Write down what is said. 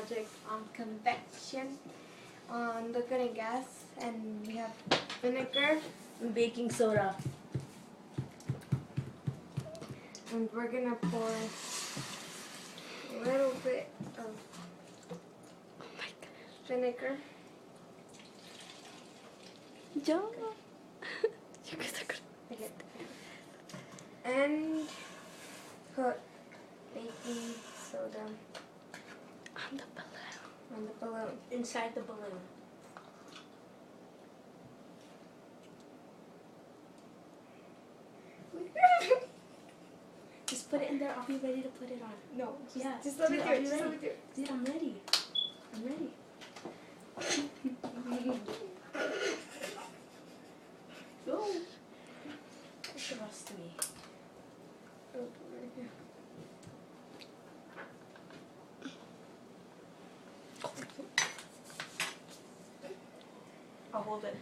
project on convection on liquid and gas, and we have vinegar and baking soda. And we're gonna pour a little bit of vinegar. Okay. And put baking soda On the balloon. inside the balloon. Just put it in there. I'll be ready to put it on. No, Yeah. just let me Dude, do I'll it. be Just let ready. me do it. Dude, I'm ready. I'm ready. Go. Trust me. I'll hold it.